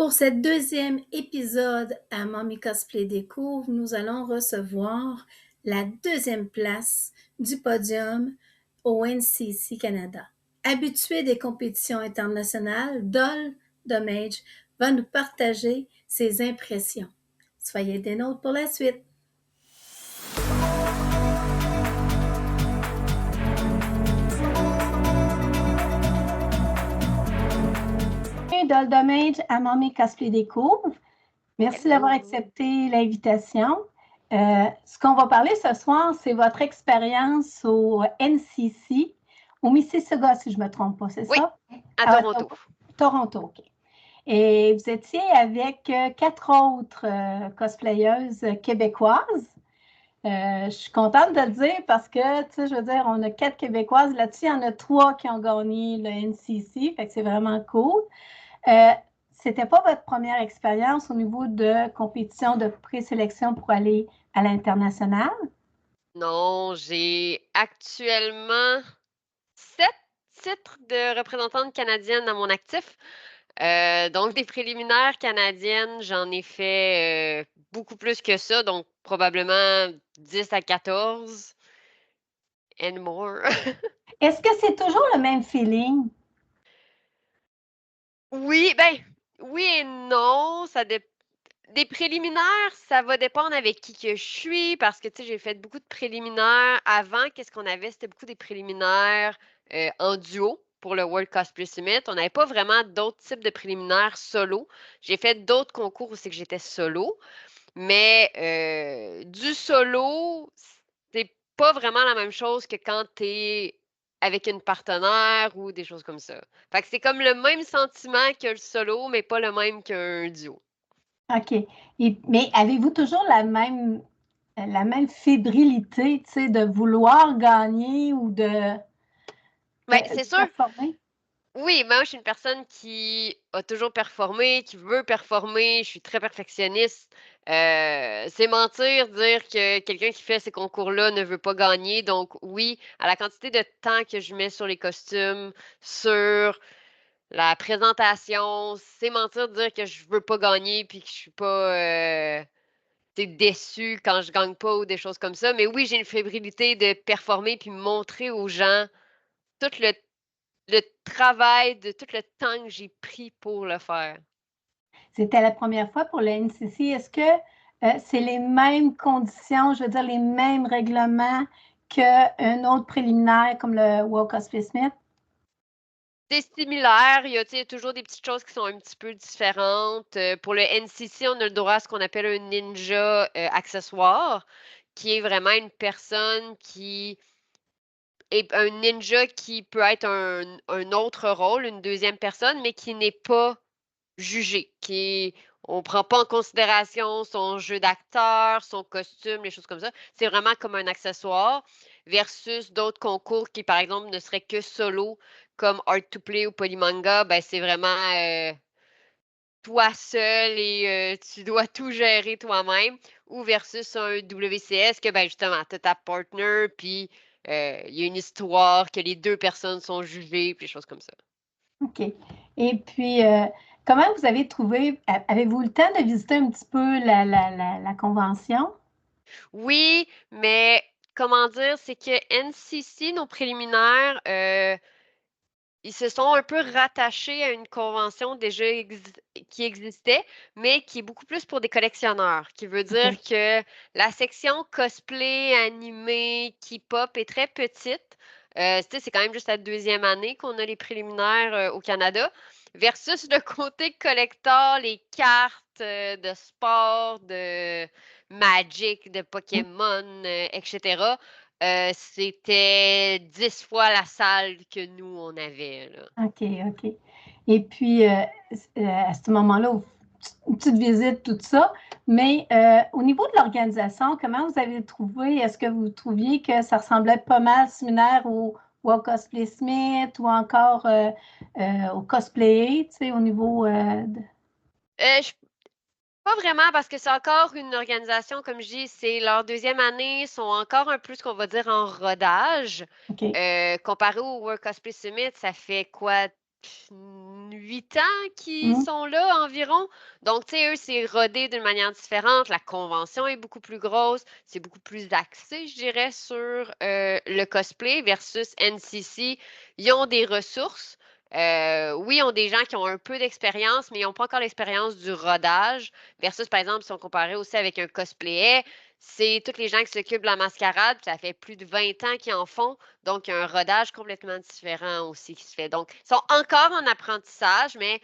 Pour cette deuxième épisode à Mommy Cosplay Découvre, nous allons recevoir la deuxième place du podium au NCC Canada. Habituée des compétitions internationales, Doll Domage va nous partager ses impressions. Soyez des nôtres pour la suite. Doll Domage à Mommy Cosplay Découvre. Merci d'avoir accepté l'invitation. Ce qu'on va parler ce soir, c'est votre expérience au NCC, au Mississauga, si je ne me trompe pas, c'est ça? À Toronto. Toronto, OK. Et vous étiez avec 4 autres cosplayeuses québécoises. Je suis contente de le dire parce que, tu sais, je veux dire, on a 4 Québécoises. Là-dessus, il y en a 3 qui ont gagné le NCC, fait que c'est vraiment cool. C'était pas votre première expérience au niveau de compétition de présélection pour aller à l'international? Non, j'ai actuellement 7 titres de représentante canadienne à mon actif. Donc, des préliminaires canadiennes, j'en ai fait beaucoup plus que ça, donc probablement 10 à 14 and more. Est-ce que c'est toujours le même feeling? Oui, ben, oui et non. Des préliminaires, ça va dépendre avec qui que je suis, parce que, tu sais, j'ai fait beaucoup de préliminaires. Avant, qu'est-ce qu'on avait? C'était beaucoup des préliminaires en duo pour le World Cosplay Summit. On n'avait pas vraiment d'autres types de préliminaires solo. J'ai fait d'autres concours où c'est que j'étais solo, mais du solo, c'est pas vraiment la même chose que quand tu es avec une partenaire ou des choses comme ça. Fait que c'est comme le même sentiment que le solo, mais pas le même qu'un duo. OK. Mais avez-vous toujours la même fébrilité, tu sais, de vouloir gagner ou de Ben, c'est sûr. performer? Oui, moi, je suis une personne qui a toujours performé, qui veut performer. Je suis très perfectionniste. C'est mentir, dire que quelqu'un qui fait ces concours-là ne veut pas gagner. Donc, oui, à la quantité de temps que je mets sur les costumes, sur la présentation, c'est mentir de dire que je veux pas gagner puis que je suis pas déçue quand je gagne pas ou des choses comme ça. Mais oui, j'ai une fébrilité de performer puis montrer aux gens tout le travail de tout le temps que j'ai pris pour le faire. C'était la première fois pour le NCC. Est-ce que c'est les mêmes conditions, je veux dire, les mêmes règlements qu'un autre préliminaire comme le World Cosplay Smith? C'est similaire, il y a, tu sais, toujours des petites choses qui sont un petit peu différentes. Pour le NCC, on a le droit à ce qu'on appelle un ninja accessoire, qui est vraiment une personne qui est un ninja qui peut être un autre rôle, une deuxième personne, mais qui n'est pas jugé, on prend pas en considération son jeu d'acteur, son costume, les choses comme ça. C'est vraiment comme un accessoire versus d'autres concours qui, par exemple, ne seraient que solo, comme Art to Play ou Polymanga. Ben, c'est vraiment toi seul et tu dois tout gérer toi-même. Ou versus un WCS que, ben, justement, tu as ta partner, puis il y a une histoire que les deux personnes sont jugées, puis des choses comme ça. OK. Et puis, comment vous avez trouvé, avez-vous le temps de visiter un petit peu la convention? Oui, mais comment dire, c'est que NCC, nos préliminaires, ils se sont un peu rattachés à une convention déjà qui existait, mais qui est beaucoup plus pour des collectionneurs, qui veut dire OK. que la section cosplay, animé, K-pop est très petite. Tu sais, c'est quand même juste la deuxième année qu'on a les préliminaires au Canada, versus le côté collector, les cartes de sport, de Magic, de Mmh. Pokémon, etc. C'était 10 fois la salle que nous, on avait, là. OK, OK. Et puis, à ce moment-là, une petite visite, tout ça. Mais au niveau de l'organisation, comment vous avez trouvé? Est-ce que vous trouviez que ça ressemblait pas mal similaire au Cosplay Smith ou encore au Cosplay, tu sais, au niveau de... Je Pas vraiment parce que c'est encore une organisation, comme je dis, c'est leur deuxième année, ils sont encore un peu ce qu'on va dire en rodage. OK. Comparé au World Cosplay Summit, ça fait quoi? 8 ans qui sont là environ. Donc, tu sais, eux, c'est rodé d'une manière différente. La convention est beaucoup plus grosse. C'est beaucoup plus axé, je dirais, sur le cosplay versus NCC. Ils ont des ressources. Oui, ils ont des gens qui ont un peu d'expérience, mais ils n'ont pas encore l'expérience du rodage. Versus, par exemple, si on comparait aussi avec un cosplayer, c'est tous les gens qui s'occupent de la mascarade, puis ça fait plus de 20 ans qu'ils en font. Donc, il y a un rodage complètement différent aussi qui se fait. Donc, ils sont encore en apprentissage, mais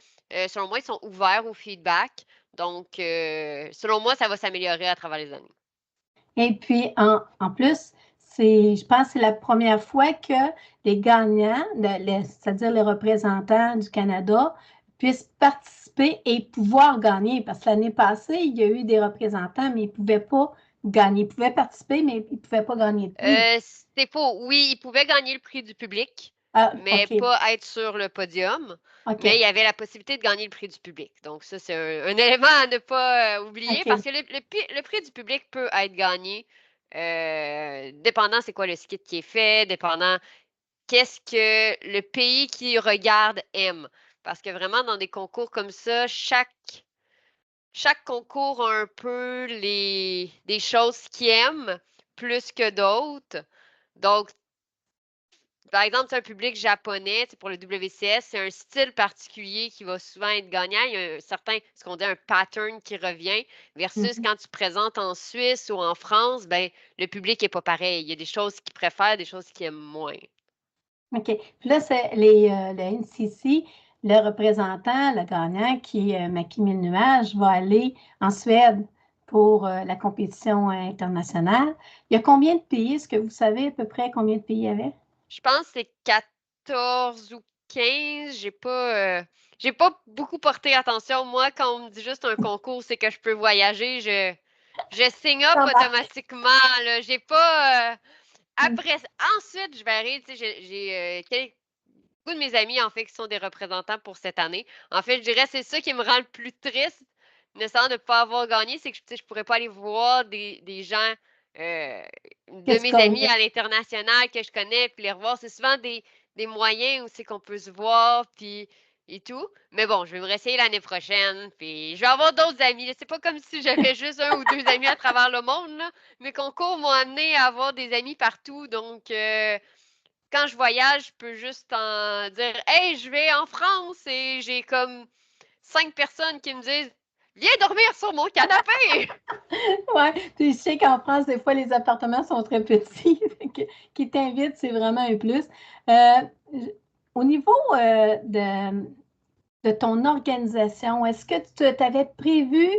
selon moi, ils sont ouverts au feedback. Donc, selon moi, ça va s'améliorer à travers les années. Et puis, en plus, je pense que c'est la première fois que les gagnants, c'est-à-dire les représentants du Canada, puissent participer et pouvoir gagner. Parce que l'année passée, il y a eu des représentants, mais ils ne pouvaient pas gagner. Ils pouvaient participer, mais ils ne pouvaient pas gagner de prix. C'est faux. Oui, ils pouvaient gagner le prix du public, Ah, mais OK. pas être sur le podium. Mais il OK. y avait la possibilité de gagner le prix du public. Donc, ça, c'est un élément à ne pas oublier parce OK. que le prix du public peut être gagné dépendant c'est quoi le skit qui est fait, dépendant qu'est-ce que le pays qui regarde aime. Parce que vraiment, dans des concours comme ça, chaque concours a un peu des choses qu'ils aiment plus que d'autres. Donc, par exemple, c'est un public japonais, pour le WCS, c'est un style particulier qui va souvent être gagnant. Il y a un certain, ce qu'on dit, un pattern qui revient, versus Mhm. quand tu présentes en Suisse ou en France, ben, le public n'est pas pareil. Il y a des choses qu'ils préfèrent, des choses qu'ils aiment moins. OK. Puis là, c'est le NCC, le représentant, le gagnant, qui est Maki Mille Nuages, va aller en Suède pour la compétition internationale. Il y a combien de pays? Est-ce que vous savez à peu près combien de pays il y avait? Je pense que c'est 14 ou 15. J'ai pas beaucoup porté attention. Moi, quand on me dit juste un concours, c'est que je peux voyager. Je signe up J'embarque. automatiquement, là. J'ai pas. Après, ensuite, je verrai. Tu sais, j'ai beaucoup de mes amis, en fait, qui sont des représentants pour cette année. En fait, je dirais c'est ça qui me rend le plus triste, nécessairement de ne pas avoir gagné, c'est que tu sais, je pourrais pas aller voir des gens Que de tu mes amis connais. à l'international que je connais, puis les revoir. C'est souvent des moyens où c'est qu'on peut se voir, puis et tout. Mais bon, je vais me réessayer l'année prochaine, puis je vais avoir d'autres amis. C'est pas comme si j'avais juste un ou deux amis à travers le monde, là. Mes concours m'ont amené à avoir des amis partout, donc quand je voyage, je peux juste en dire hey, je vais en France et j'ai comme 5 personnes qui me disent viens dormir sur mon canapé. Ouais, puis je sais qu'en France, des fois, les appartements sont très petits. Qui t'invitent, c'est vraiment un plus. Euh, Au niveau de ton organisation, est-ce que tu avais prévu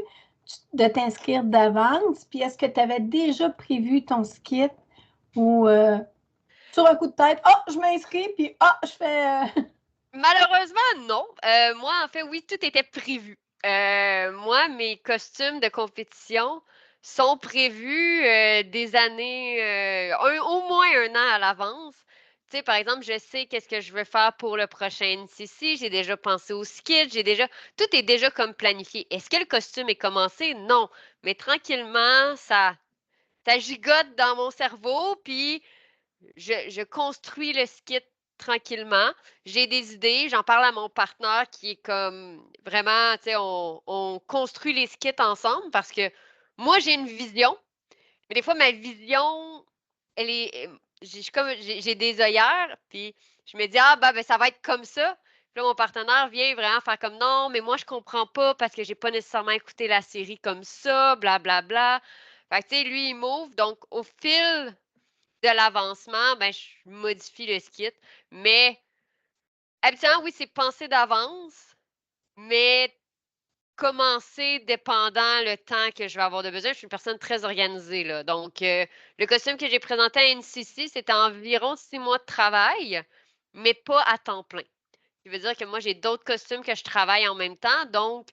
de t'inscrire d'avance? Puis est-ce que tu avais déjà prévu ton skit ou sur un coup de tête, oh, je m'inscris, puis je fais. Malheureusement, non. Moi, en fait, oui, tout était prévu. Moi, mes costumes de compétition sont prévus des années, au moins un an à l'avance. Tu sais, par exemple, je sais qu'est-ce que je veux faire pour le prochain NCC. J'ai déjà pensé au skit. Tout est déjà comme planifié. Est-ce que le costume est commencé? Non. Mais tranquillement, ça gigote dans mon cerveau, puis je construis le skit tranquillement. J'ai des idées, j'en parle à mon partenaire qui est comme vraiment, tu sais, on construit les skits ensemble parce que moi, j'ai une vision, mais des fois, ma vision, elle est. J'ai des œillères, puis je me dis, ah, ben, ça va être comme ça. Puis là, mon partenaire vient vraiment faire comme non, mais moi, je comprends pas parce que j'ai pas nécessairement écouté la série comme ça, blablabla. Bla, bla. Fait que, tu sais, lui, il m'ouvre. Donc, au fil de l'avancement, ben, je modifie le skit. Mais habituellement, oui, c'est pensé d'avance, mais commencer dépendant le temps que je vais avoir de besoin. Je suis une personne très organisée, là. Donc, le costume que j'ai présenté à NCC, c'était environ 6 mois de travail, mais pas à temps plein. Ce qui veut dire que moi, j'ai d'autres costumes que je travaille en même temps. Donc,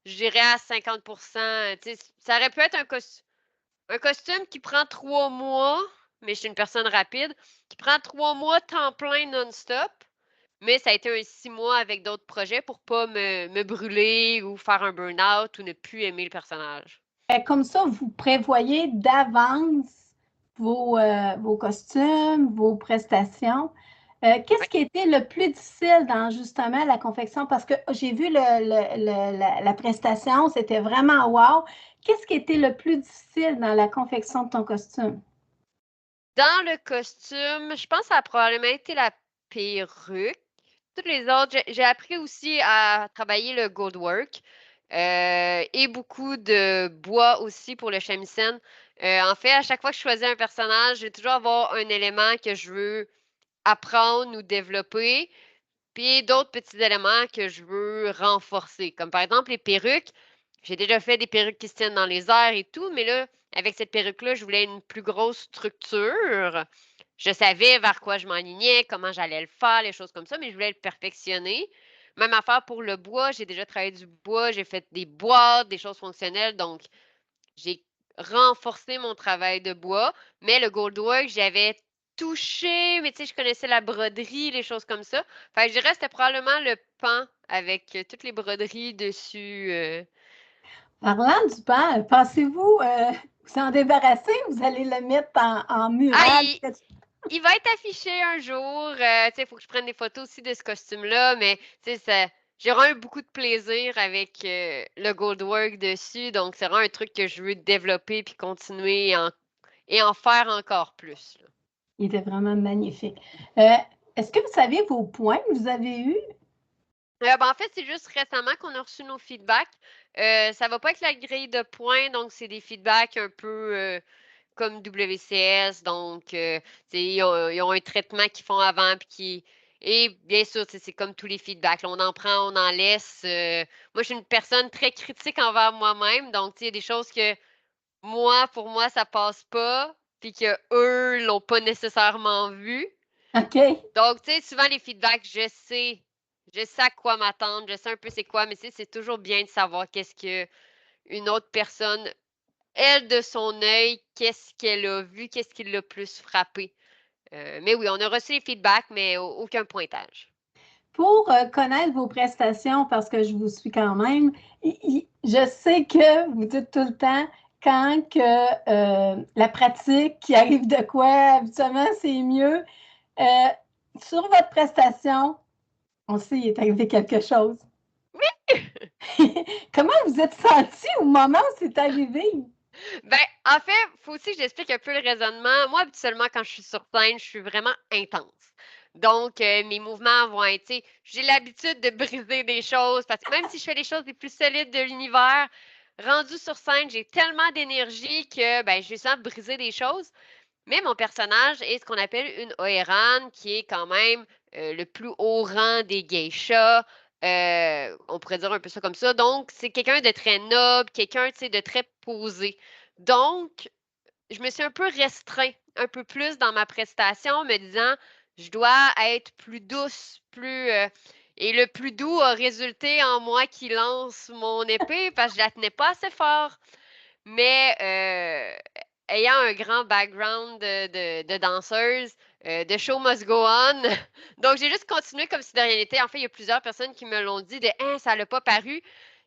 j'irai à 50%. Tu sais, ça aurait pu être un costume qui prend 3 mois, mais je suis une personne rapide, qui prend 3 mois temps plein non-stop, mais ça a été un 6 mois avec d'autres projets pour pas me brûler ou faire un burn-out ou ne plus aimer le personnage. Comme ça, vous prévoyez d'avance vos costumes, vos prestations. Qu'est-ce Ouais. qui était le plus difficile dans justement la confection? Parce que j'ai vu la prestation, c'était vraiment wow. Qu'est-ce qui était le plus difficile dans la confection de ton costume? Dans le costume, je pense que ça a probablement été la perruque. Toutes les autres, j'ai appris aussi à travailler le goldwork et beaucoup de bois aussi pour le shamisen. En fait, à chaque fois que je choisis un personnage, je vais toujours avoir un élément que je veux apprendre ou développer, puis d'autres petits éléments que je veux renforcer. Comme par exemple les perruques. J'ai déjà fait des perruques qui se tiennent dans les airs et tout, mais là, avec cette perruque-là, je voulais une plus grosse structure. Je savais vers quoi je m'alignais, comment j'allais le faire, les choses comme ça, mais je voulais le perfectionner. Même affaire pour le bois, j'ai déjà travaillé du bois, j'ai fait des boîtes, des choses fonctionnelles, donc j'ai renforcé mon travail de bois. Mais le goldwork, j'avais touché, mais tu sais, je connaissais la broderie, les choses comme ça. Fait que je dirais que c'était probablement le pan avec toutes les broderies dessus. Parlant du pain, pensez-vous vous en débarrasser ou vous allez le mettre en Ah, mural? il va être affiché un jour. Tu sais, il faut que je prenne des photos aussi de ce costume-là, mais tu sais, j'aurai eu beaucoup de plaisir avec le goldwork dessus. Donc, c'est vraiment un truc que je veux développer puis continuer et en faire encore plus, là. Il était vraiment magnifique. Est-ce que vous savez vos points que vous avez eus? En fait, c'est juste récemment qu'on a reçu nos feedbacks. Ça va pas être la grille de points, donc c'est des feedbacks un peu comme WCS. Donc, ils ont un traitement qu'ils font avant. Puis et bien sûr, c'est comme tous les feedbacks, là. On en prend, on en laisse. Moi, je suis une personne très critique envers moi-même. Donc, il y a des choses que moi, pour moi, ça passe pas. Puis que eux l'ont pas nécessairement vu. OK. Donc, tu sais, souvent les feedbacks, je sais à quoi m'attendre, je sais un peu c'est quoi, mais c'est toujours bien de savoir qu'est-ce que une autre personne, elle, de son œil, qu'est-ce qu'elle a vu, qu'est-ce qui l'a plus frappé. Mais oui, on a reçu les feedbacks, mais aucun pointage. Pour connaître vos prestations, parce que je vous suis quand même, je sais que vous dites tout le temps quand que la pratique qui arrive de quoi, habituellement, c'est mieux. Euh, sur votre prestation, on sait il est arrivé quelque chose. Comment vous êtes senti au moment où c'est arrivé? Ben, en fait, il faut aussi que j'explique un peu le raisonnement. Moi, habituellement, quand je suis sur scène, je suis vraiment intense. Donc, mes mouvements vont être, tu sais, j'ai l'habitude de briser des choses parce que même si je fais les choses les plus solides de l'univers, rendu sur scène, j'ai tellement d'énergie que ben, je vais souvent briser des choses. Mais mon personnage est ce qu'on appelle une Oeran, qui est quand même le plus haut rang des geishas. On pourrait dire un peu ça comme ça. Donc, c'est quelqu'un de très noble, quelqu'un, tu sais, de très posé. Donc, je me suis un peu restreint un peu plus dans ma prestation, me disant, je dois être plus douce, plus... et le plus doux a résulté en moi qui lance mon épée parce que je la tenais pas assez fort. Mais ayant un grand background de danseuse, de show must go on. Donc, j'ai juste continué comme si de rien n'était. En fait, il y a plusieurs personnes qui me l'ont dit de hein, ça l'a pas paru.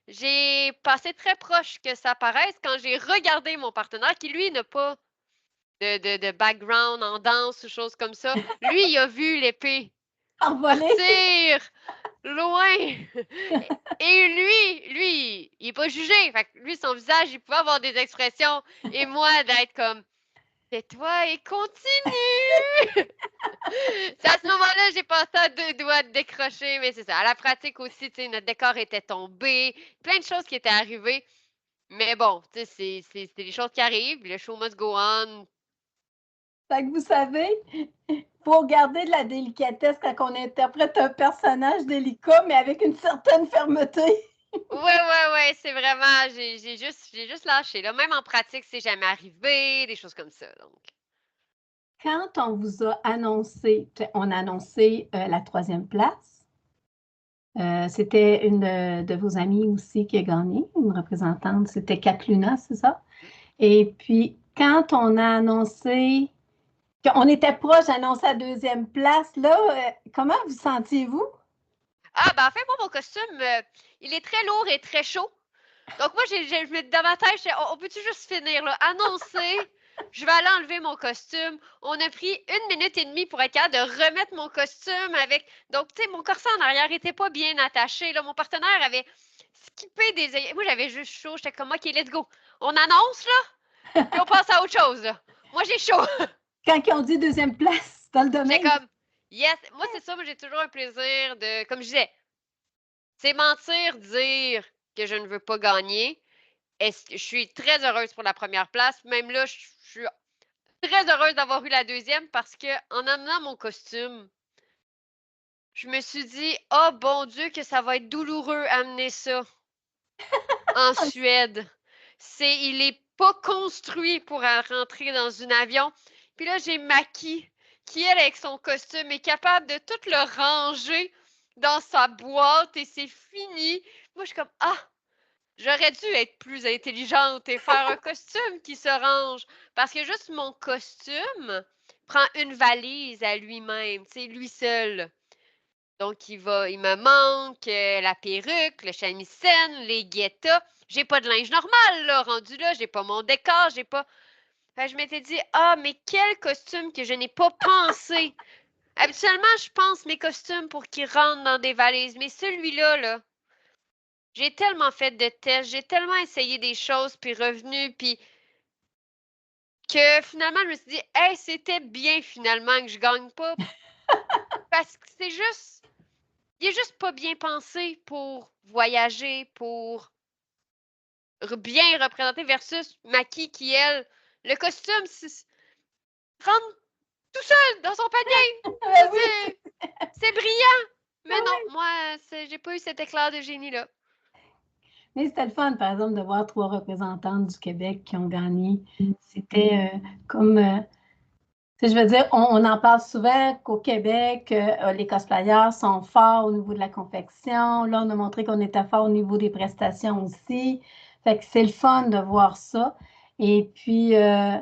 J'ai passé très proche que ça paraisse quand j'ai regardé mon partenaire qui, lui, n'a pas de background en danse ou choses comme ça. Lui, il a vu l'épée Envolé? partir loin. Et lui, il est pas jugé. Fait que lui, son visage, il pouvait avoir des expressions. Et moi, d'être comme, tais-toi et continue. C'est à ce moment-là, j'ai passé à deux doigts de décrocher. Mais c'est ça. À la pratique aussi, tu sais, notre décor était tombé. Plein de choses qui étaient arrivées. Mais bon, tu sais, c'est des choses qui arrivent. Le show must go on. Fait que vous savez, pour garder de la délicatesse quand on interprète un personnage délicat, mais avec une certaine fermeté. Ouais, c'est vraiment, j'ai juste lâché, là. Même en pratique, c'est jamais arrivé, des choses comme ça, donc. Quand on vous a annoncé, on a annoncé la troisième place, c'était une de vos amies aussi qui a gagné, une représentante, c'était Katluna, c'est ça? Et puis, quand on a annoncé qu'on était proche d'annoncer la deuxième place, là, comment vous sentiez-vous? Ah, ben en fait, moi, mon costume, il est très lourd et très chaud. Donc, moi, dans ma tête, on peut-tu juste finir, là? Annoncer, Je vais aller enlever mon costume. On a pris 1 minute et demie pour être capable de remettre mon costume avec. Donc, tu sais, mon corset en arrière n'était pas bien attaché. Là. Mon partenaire avait skippé des œillets. Moi, j'avais juste chaud. J'étais comme, OK, let's go. On annonce, là, puis on passe à autre chose, là. Moi, j'ai chaud. Quand ils ont dit deuxième place dans le J'étais domaine. comme, yes. Moi, c'est ça. Moi, j'ai toujours un plaisir de. Comme je disais, c'est mentir, dire que je ne veux pas gagner. Je suis très heureuse pour la première place. Même là, je suis très heureuse d'avoir eu la deuxième parce que en amenant mon costume, je me suis dit, oh bon Dieu, que ça va être douloureux amener ça en Suède. Il est pas construit pour rentrer dans un avion. Puis là, j'ai Maki qui, elle, avec son costume, est capable de tout le ranger dans sa boîte et c'est fini. Moi, je suis comme, ah, j'aurais dû être plus intelligente et faire un costume qui se range. Parce que juste mon costume prend une valise à lui-même, tu sais, lui seul. Donc, il me manque la perruque, le chemisen, les guettas. J'ai pas de linge normal, là, rendu là. J'ai pas mon décor, j'ai pas. Fait que je m'étais dit, ah, mais quel costume que je n'ai pas pensé. Habituellement, je pense mes costumes pour qu'ils rentrent dans des valises. Mais celui-là, là, j'ai tellement fait de tests, j'ai tellement essayé des choses, puis revenu, puis que finalement, je me suis dit, hey, c'était bien finalement que je gagne pas. Parce que il est juste pas bien pensé pour voyager, pour bien représenter versus Maki qui, elle, le costume, rentre tout seul dans son panier. Ben oui, C'est brillant. Mais non, oui. moi, j'ai pas eu cet éclair de génie-là. Mais c'était le fun, par exemple, de voir 3 représentantes du Québec qui ont gagné. C'était comme, tu sais, je veux dire, on en parle souvent qu'au Québec, les cosplayers sont forts au niveau de la confection. Là, on a montré qu'on était fort au niveau des prestations aussi. Fait que c'est le fun de voir ça. Et puis, euh,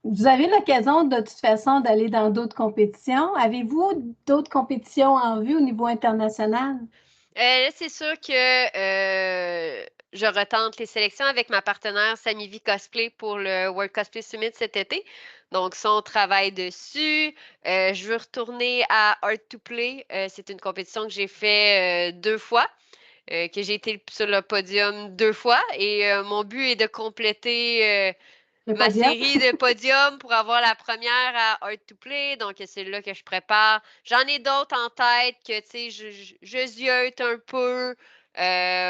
vous avez l'occasion de toute façon d'aller dans d'autres compétitions. Avez-vous d'autres compétitions en vue au niveau international? Là, c'est sûr que je retente les sélections avec ma partenaire Samivi Cosplay pour le World Cosplay Summit cet été. Donc, ça, on travaille dessus. Je veux retourner à Art to Play. C'est une compétition que j'ai fait 2 fois, que j'ai été sur le podium 2 fois. Et mon but est de compléter Le ma podium? série de podiums pour avoir la première à Art to Play. Donc, c'est là que je prépare. J'en ai d'autres en tête que, tu sais, je ziote un peu,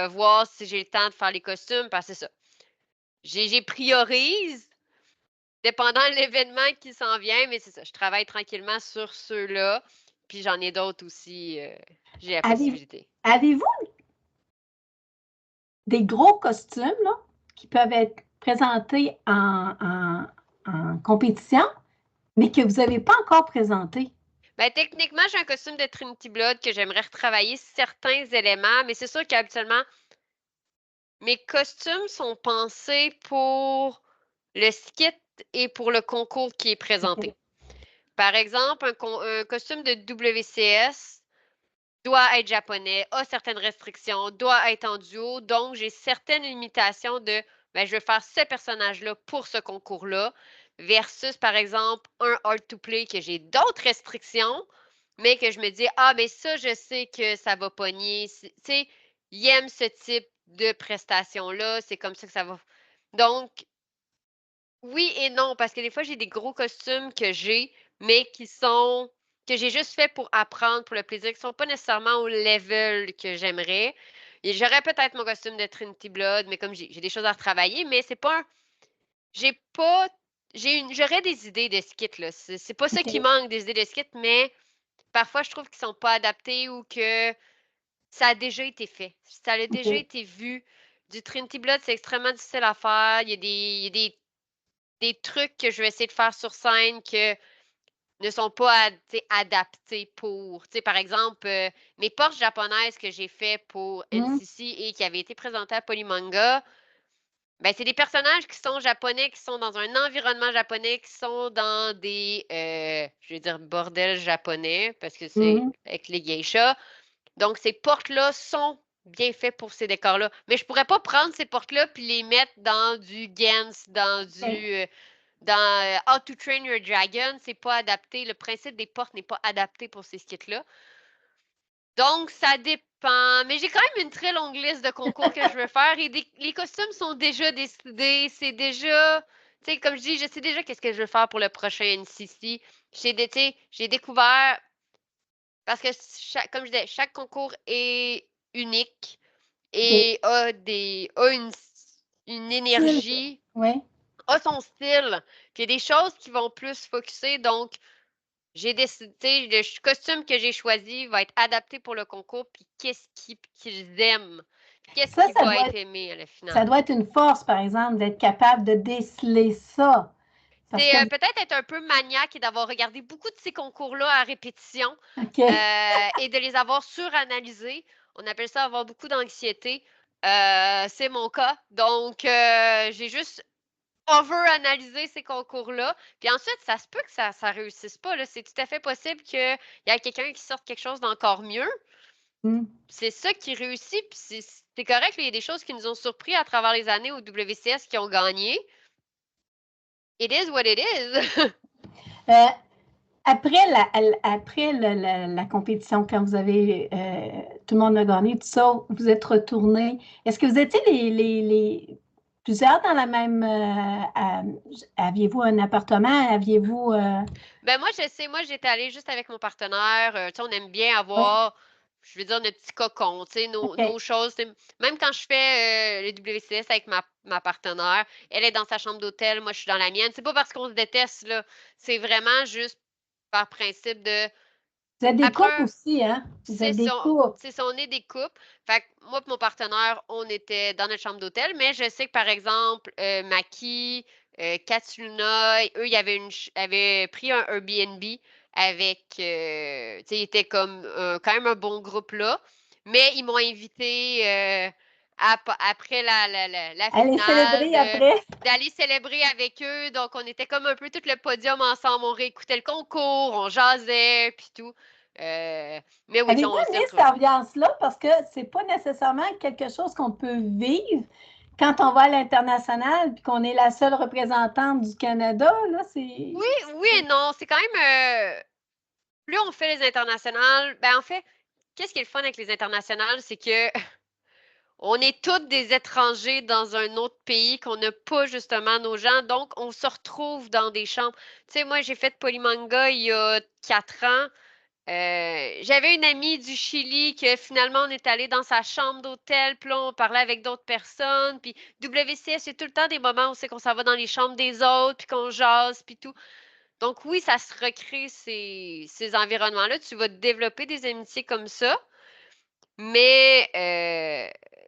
voir si j'ai le temps de faire les costumes, parce que c'est ça. J'ai priorise, dépendant de l'événement qui s'en vient, mais c'est ça. Je travaille tranquillement sur ceux-là. Puis j'en ai d'autres aussi. J'ai la Avez- possibilité. Avez-vous des gros costumes là, qui peuvent être présentés en compétition, mais que vous n'avez pas encore présentés? Ben, techniquement, j'ai un costume de Trinity Blood que j'aimerais retravailler certains éléments, mais c'est sûr qu'habituellement, mes costumes sont pensés pour le skit et pour le concours qui est présenté. OK. Par exemple, un costume de WCS doit être japonais, a certaines restrictions, doit être en duo. Donc, j'ai certaines limitations de, ben, je vais faire ce personnage-là pour ce concours-là, versus, par exemple, un Art to Play que j'ai d'autres restrictions, mais que je me dis, ah, mais ça, je sais que ça va pogner. Tu sais, il aime ce type de prestation-là, c'est comme ça que ça va. Donc, oui et non, parce que des fois, j'ai des gros costumes que j'ai, mais que j'ai juste fait pour apprendre, pour le plaisir, qui sont pas nécessairement au level que j'aimerais. Et j'aurais peut-être mon costume de Trinity Blood, mais comme j'ai des choses à retravailler, mais c'est pas j'ai pas, j'aurais des idées de skits, là. C'est pas ça qui OK. manque, des idées de skits, mais parfois, je trouve qu'ils sont pas adaptés ou que ça a déjà été fait. Ça a déjà OK. été vu. Du Trinity Blood, c'est extrêmement difficile à faire. Il y a des trucs que je vais essayer de faire sur scène que ne sont pas adaptés pour. Par exemple, mes Porsche japonaises que j'ai fait pour Hmm. NCC et qui avaient été présentées à Polymanga, ben, c'est des personnages qui sont japonais, qui sont dans un environnement japonais, qui sont dans des, je vais dire, bordels japonais, parce que c'est Mhm. avec les geishas. Donc, ces portes-là sont bien fait pour ces décors-là. Mais je pourrais pas prendre ces portes-là puis les mettre dans du Gens, dans How to Train Your Dragon. C'est pas adapté. Le principe des portes n'est pas adapté pour ces skits-là. Donc, ça dépend. Mais j'ai quand même une très longue liste de concours que je veux faire et les costumes sont déjà décidés. C'est déjà, tu sais, comme je dis, je sais déjà qu'est-ce que je veux faire pour le prochain NCC. J'ai découvert, parce que, comme je disais, chaque concours est unique et a une énergie, Oui. a son style. Puis il y a des choses qui vont plus focuser. Donc, j'ai décidé, le costume que j'ai choisi va être adapté pour le concours, puis qu'est-ce qu'ils aiment, qu'est-ce Ça, qui va être aimé à la ça finale. doit être une force, par exemple, d'être capable de déceler ça. Parce que, C'est peut-être être un peu maniaque et d'avoir regardé beaucoup de ces concours-là à répétition OK. et de les avoir suranalysés. On appelle ça avoir beaucoup d'anxiété. C'est mon cas. Donc, j'ai juste over-analysé ces concours-là. Puis ensuite, ça se peut que ça réussisse pas. C'est tout à fait possible qu'il y ait quelqu'un qui sorte quelque chose d'encore mieux. Hmm. C'est ça qui réussit, puis c'est correct. Il y a des choses qui nous ont surpris à travers les années au WCS qui ont gagné. It is what it is. Après la compétition, quand vous avez tout le monde a gagné, tout ça, vous êtes retourné. Est-ce que vous étiez plusieurs dans la même aviez-vous un appartement? Aviez-vous Ben moi, je sais, moi, j'étais allée juste avec mon partenaire. Tu sais, on aime bien oui, avoir, je veux dire, notre petit cocon, tu sais, nos OK. choses. Même quand je fais les WCS avec ma partenaire, elle est dans sa chambre d'hôtel, moi, je suis dans la mienne. C'est pas parce qu'on se déteste, là. C'est vraiment juste par principe de. Vous êtes des couples Après, aussi, hein? Vous êtes des couples. c'est ça, on est des couples. Fait que moi et mon partenaire, on était dans notre chambre d'hôtel, mais je sais que par exemple, Maki, Katsuna, eux, avaient pris un Airbnb avec, tu sais, ils étaient comme quand même un bon groupe là, mais ils m'ont invité après la Allez finale célébrer après. d'aller célébrer avec eux. Donc, on était comme un peu tout le podium ensemble. On réécoutait le concours, on jasait, puis tout. Mais oui, Avez-vous on s'est aimé cette retrouvés. ambiance-là? Parce que c'est pas nécessairement quelque chose qu'on peut vivre quand on va à l'international puis qu'on est la seule représentante du Canada. Là, Oui, oui et non. C'est quand même. Plus on fait les internationales, ben en fait, qu'est-ce qui est le fun avec les internationales, c'est que on est tous des étrangers dans un autre pays, qu'on n'a pas justement nos gens, donc on se retrouve dans des chambres. Tu sais, moi, j'ai fait Polymanga il y a 4 ans. J'avais une amie du Chili que finalement on est allé dans sa chambre d'hôtel, puis là on parlait avec d'autres personnes, puis WCS, c'est tout le temps des moments où c'est qu'on s'en va dans les chambres des autres, puis qu'on jase, puis tout. Donc oui, ça se recrée ces environnements-là. Tu vas développer des amitiés comme ça, mais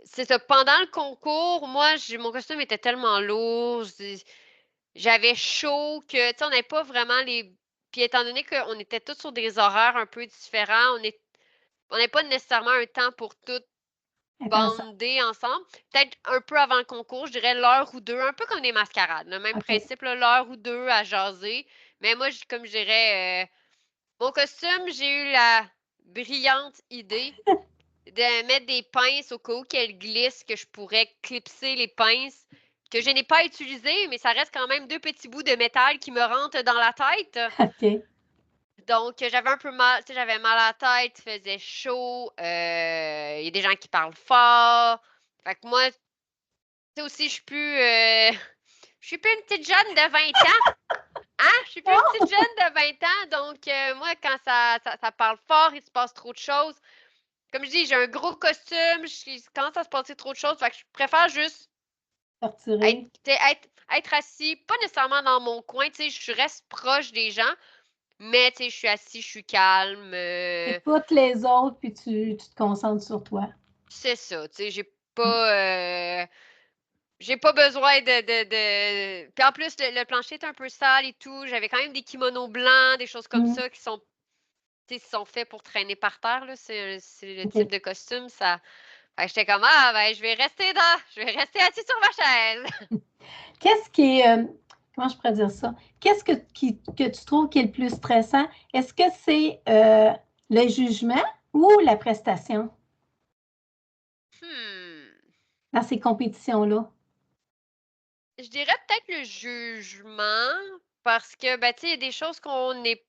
c'est ça. Pendant le concours, moi, mon costume était tellement lourd, j'avais chaud que, tu sais, on n'avait pas vraiment les. Puis étant donné qu'on était tous sur des horaires un peu différents, on n'avait pas nécessairement un temps pour tout intéressant. bander ensemble. Peut-être un peu avant le concours, je dirais l'heure ou deux, un peu comme des mascarades. Le même OK. principe, l'heure ou deux à jaser. Mais moi, comme je dirais, mon costume, j'ai eu la brillante idée de mettre des pinces au cas où qu'elles glissent, que je pourrais clipser les pinces, que je n'ai pas utilisées, mais ça reste quand même deux petits bouts de métal qui me rentrent dans la tête. OK. Donc, j'avais un peu mal, tu sais, j'avais mal à la tête, il faisait chaud, il y a des gens qui parlent fort. Fait que moi, tu sais aussi, je suis plus une petite jeune de 20 ans. Hein? Je suis plus une petite jeune de 20 ans. Donc, moi, quand ça parle fort, il se passe trop de choses. Comme je dis, j'ai un gros costume, commence à se passer trop de choses. Fait que je préfère juste être, Torturé. être assis, pas nécessairement dans mon coin, tu sais, je reste proche des gens, mais tu sais, je suis assis, je suis calme. Écoute les autres, puis tu te concentres sur toi. C'est ça, tu sais, j'ai pas besoin de. Puis en plus, le plancher est un peu sale et tout. J'avais quand même des kimonos blancs, des choses comme Mm. ça qui sont, tu sais, sont faits pour traîner par terre, là. C'est le type OK. de costume, ça. Fait que j'étais comme, ah, ben, je vais rester assis sur ma chaise. Qu'est-ce qui est, comment je pourrais dire ça? Qu'est-ce que tu trouves qui est le plus stressant? Est-ce que c'est le jugement ou la prestation? dans ces compétitions-là? Je dirais peut-être le jugement, parce que, ben, tu sais, il y a des choses qu'on est.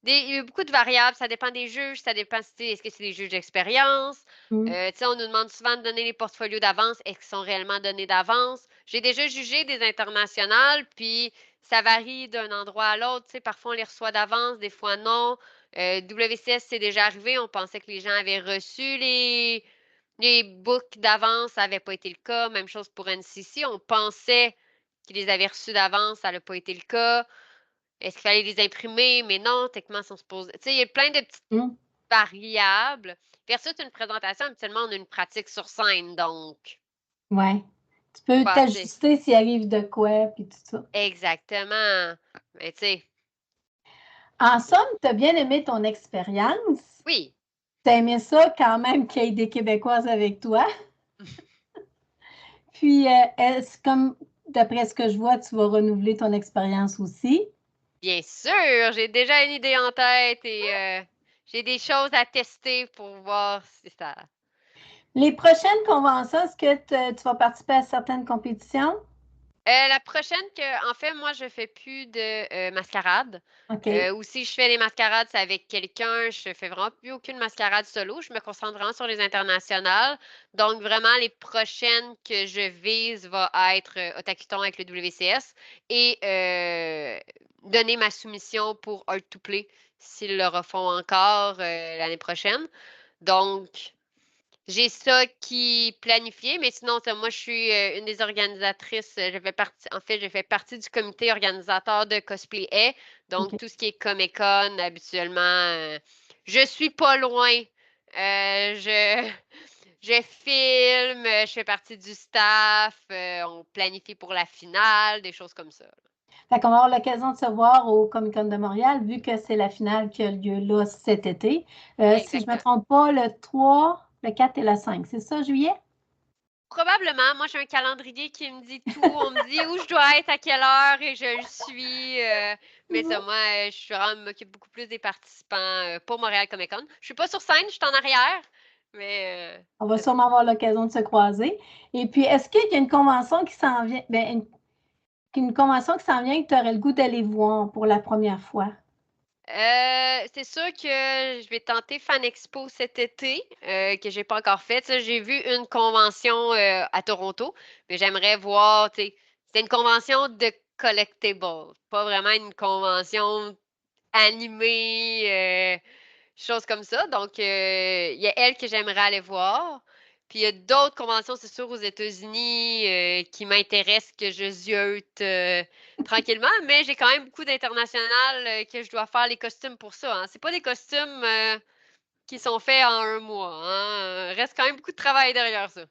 Il y a beaucoup de variables, ça dépend des juges, ça dépend, est-ce que c'est des juges d'expérience? Mm. Tu sais, on nous demande souvent de donner les portfolios d'avance. Est-ce qu'ils sont réellement donnés d'avance? J'ai déjà jugé des internationales, puis ça varie d'un endroit à l'autre. Tu sais, parfois on les reçoit d'avance, des fois non. WCS, c'est déjà arrivé. On pensait que les gens avaient reçu les books d'avance, ça n'avait pas été le cas. Même chose pour NCC. On pensait qu'ils les avaient reçus d'avance, ça n'a pas été le cas. Est-ce qu'il fallait les imprimer? Mais non, techniquement, on se pose. Tu sais, il y a plein de petites Mm. variables. Versus une présentation, habituellement, on a une pratique sur scène, donc. Ouais. Tu peux Passer. t'ajuster s'il arrive de quoi, puis tout ça. Exactement. Mais tu sais, En somme, tu as bien aimé ton expérience. oui. Tu as aimé ça quand même qu'il y ait des Québécoises avec toi. Puis, est-ce comme, d'après ce que je vois, tu vas renouveler ton expérience aussi? Bien sûr, j'ai déjà une idée en tête et j'ai des choses à tester pour voir si ça. Les prochaines conventions, est-ce que tu vas participer à certaines compétitions? La prochaine en fait, moi, je fais plus de mascarade. OK. Ou si je fais les mascarades, c'est avec quelqu'un. Je fais vraiment plus aucune mascarade solo. Je me concentre vraiment sur les internationales. Donc, vraiment, les prochaines que je vise va être Otakuton avec le WCS et donner ma soumission pour Art to Play s'ils le refont encore l'année prochaine. Donc, j'ai ça qui est planifié, mais sinon, moi, je suis une des organisatrices. En fait, je fais partie du comité organisateur de Cosplay A. Donc, OK. tout ce qui est Comic-Con, habituellement, je suis pas loin. Je, je filme, je fais partie du staff, on planifie pour la finale, des choses comme ça. Fait qu'on va avoir l'occasion de se voir au Comic-Con de Montréal, vu que c'est la finale qui a lieu là cet été. Si je ne me Exactement. trompe pas, le 3, le 4 et le 5, c'est ça, juillet? Probablement, moi j'ai un calendrier qui me dit tout. On me dit où je dois être, à quelle heure et je le suis. Mais ça, moi, je suis vraiment m'occupe beaucoup plus des participants pour Montréal Comic Con. Je suis pas sur scène, je suis en arrière, mais On va c'est ça. sûrement avoir l'occasion de se croiser. Et puis, est-ce qu'il y a une convention qui s'en vient, une convention qui s'en vient que tu aurais le goût d'aller voir pour la première fois? C'est sûr que je vais tenter Fan Expo cet été, que j'ai pas encore fait. Ça, j'ai vu une convention à Toronto, mais j'aimerais voir, tu sais, c'est une convention de collectibles, pas vraiment une convention animée, choses comme ça. Donc, il y a elle que j'aimerais aller voir. Puis, il y a d'autres conventions, c'est sûr, aux États-Unis qui m'intéressent, que je ziote tranquillement. Mais j'ai quand même beaucoup d'internationales que je dois faire les costumes pour ça. Hein. C'est pas des costumes qui sont faits en un mois. Hein. Reste quand même beaucoup de travail derrière ça.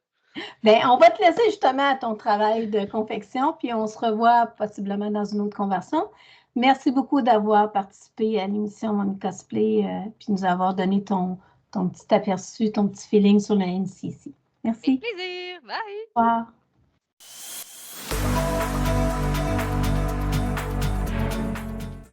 Bien, on va te laisser justement à ton travail de confection, puis on se revoit possiblement dans une autre conversion. Merci beaucoup d'avoir participé à l'émission Mon Cosplay, puis nous avoir donné ton petit aperçu, ton petit feeling sur le NCC. Avec Merci. plaisir. Bye! Au revoir.